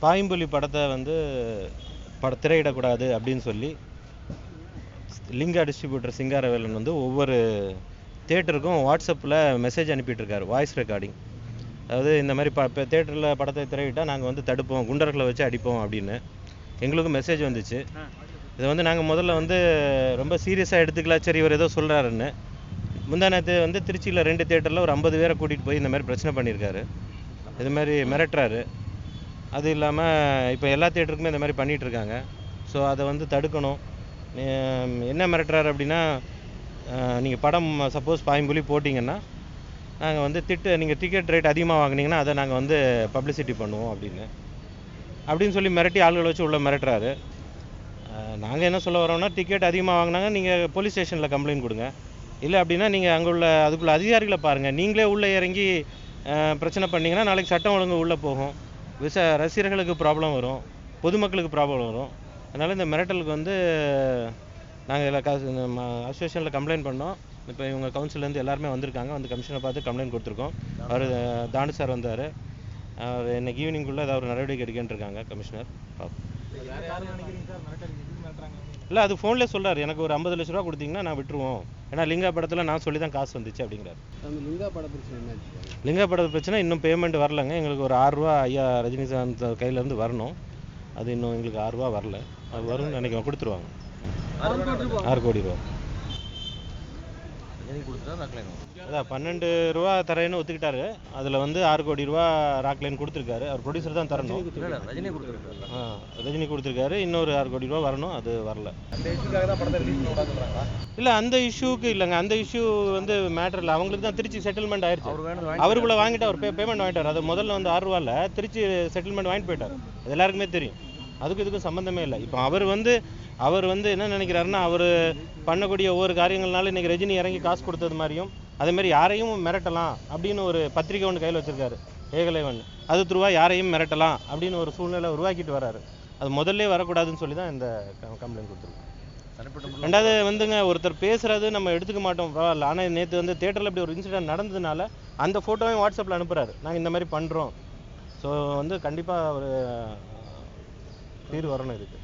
பாயம்புலி படத்தை வந்து திரையிடக்கூடாது அப்படின்னு சொல்லி லிங்கா டிஸ்ட்ரிபியூட்டர் சிங்காரவேலன் வந்து ஒவ்வொரு தேட்டருக்கும் வாட்ஸ்அப்பில் மெசேஜ் அனுப்பிட்டுருக்காரு, வாய்ஸ் ரெக்கார்டிங். அதாவது இந்த மாதிரி இப்போ தேட்டரில் படத்தை திரையிட்டால் நாங்கள் வந்து தடுப்போம், குண்டர்களை வச்சு அடிப்போம் அப்படின்னு எங்களுக்கும் மெசேஜ் வந்துச்சு. இதை வந்து நாங்கள் முதல்ல வந்து ரொம்ப சீரியஸாக எடுத்துக்கல, சரி இவர் ஏதோ சொல்கிறாருன்னு. முந்தா நேற்று வந்து திருச்சியில் 2 தேட்டரில் ஒரு 50 பேரை கூட்டிகிட்டு போய் இந்த மாதிரி பிரச்சனை பண்ணியிருக்காரு, இது மாதிரி மிரட்டுறாரு. அது இல்லாமல் இப்போ எல்லா தேட்டருக்குமே இந்த மாதிரி பண்ணிகிட்ருக்காங்க. ஸோ அதை வந்து தடுக்கணும். என்ன மிரட்டுறாரு அப்படின்னா, நீங்கள் படம் சப்போஸ் பாயம்புலி போட்டிங்கன்னா நாங்கள் வந்து நீங்கள் டிக்கெட் ரேட் அதிகமாக வாங்கினீங்கன்னா அதை நாங்கள் வந்து பப்ளிசிட்டி பண்ணுவோம் அப்படின்னு சொல்லி மிரட்டி ஆளுகளை வச்சு உள்ள மிரட்டுறாரு. நாங்கள் என்ன சொல்ல வரோம்னா, டிக்கெட் அதிகமாக வாங்கினாங்க நீங்கள் போலீஸ் ஸ்டேஷனில் கம்ப்ளைண்ட் கொடுங்க, இல்லை அப்படின்னா நீங்கள் அங்கே உள்ள அதுக்குள்ள அதிகாரிகளை பாருங்கள். நீங்களே உள்ளே இறங்கி பிரச்சனை பண்ணிங்கன்னா நாளைக்கு சட்டம் ஒழுங்கு உள்ளே போகும், ரசிகர்களுக்கு ப்ராப்ளம் வரும், பொதுமக்களுக்கு ப்ராப்ளம் வரும். அதனால் இந்த மிரட்டலுக்கு வந்து நாங்கள் இதில் அசோசியேஷனில் கம்ப்ளைண்ட் பண்ணோம். இப்போ இவங்க கவுன்சிலேருந்து எல்லாருமே வந்திருக்காங்க, வந்து கமிஷனை பார்த்து கம்ப்ளைண்ட் கொடுத்துருக்கோம். அவர் தாண்டு சார் வந்தார், அவர் இன்னைக்கு ஈவினிங்குள்ளே ஏதாவது ஒரு நடவடிக்கை எடுக்கன்னு இருக்காங்க கமிஷனர். இல்லை, அது ஃபோன்லேயே சொல்கிறார், எனக்கு ஒரு 50 லட்ச ரூபா கொடுத்தீங்கன்னா நான் விட்டுருவோம், ஏன்னா லிங்கா படத்தில் நான் சொல்லி தான் காசு வந்துச்சு அப்படிங்கிறார். லிங்கா பட பிரச்சனை இன்னும் பேமெண்ட் வரலைங்க. எங்களுக்கு ஒரு 6 ரூபா ஐயா ரஜினிகாந்த் கையிலேருந்து வரணும், அது இன்னும் எங்களுக்கு 6 ரூபா வரல. அது வரும்னு நினைக்கிறோம், கொடுத்துருவாங்க. 6 கோடி ரூபா அதான் 12 ரூபா தரேன்னு ஒத்துக்கிட்டாரு. அதில் வந்து 6 கோடி ரூபா ராக்லைன் கொடுத்துருக்காரு. அவர் ப்ரொடியூசர் தான் தரணும். ரஜினி கொடுத்துருக்காரு. இன்னொரு 6 கோடி ரூபா வரணும், அது வரல. இல்லை, அந்த இஷ்யூக்கு இல்லைங்க. அந்த இஷ்யூ வந்து மேட்டர் இல்லை, அவங்களுக்கு தான் திருச்சி செட்டில்மெண்ட் ஆயிடுச்சு. அவருக்குள்ள வாங்கிட்டு அவர் பேமெண்ட் வாங்கிட்டார். அது முதல்ல வந்து 6 ரூபாயில் திருச்சி செட்டில்மெண்ட் வாங்கிட்டு போயிட்டார். அது எல்லாருக்குமே தெரியும். அதுக்கு இதுக்கும் சம்மந்தமே இல்லை. இப்போ அவர் வந்து என்ன நினைக்கிறாருன்னா, அவர் பண்ணக்கூடிய ஒவ்வொரு காரியங்கள்னால இன்றைக்கி ரஜினி இறங்கி காசு கொடுத்தது மாதிரியும் அதேமாதிரி யாரையும் மிரட்டலாம் அப்படின்னு ஒரு பத்திரிக்கை ஒன்று கையில் வச்சுருக்காரு, ஏகலைவன். அது த்ரூவா யாரையும் மிரட்டலாம் அப்படின்னு ஒரு சூழ்நிலை உருவாக்கிட்டு வராரு. அது முதல்ல வரக்கூடாதுன்னு சொல்லி தான் இந்த கம்ப்ளைண்ட் கொடுத்துருக்கோம். ரெண்டாவது வந்துங்க, ஒருத்தர் பேசுகிறது நம்ம எடுத்துக்க மாட்டோம், பரவாயில்ல. ஆனால் நேற்று வந்து தேட்டரில் இப்படி ஒரு இன்சிடென்ட் நடந்ததுனால அந்த ஃபோட்டோவையும் வாட்ஸ்அப்பில் அனுப்புகிறாரு, நாங்கள் இந்த மாதிரி பண்ணுறோம். ஸோ வந்து கண்டிப்பாக ஒரு தீர்வு வரணும் இதுக்கு.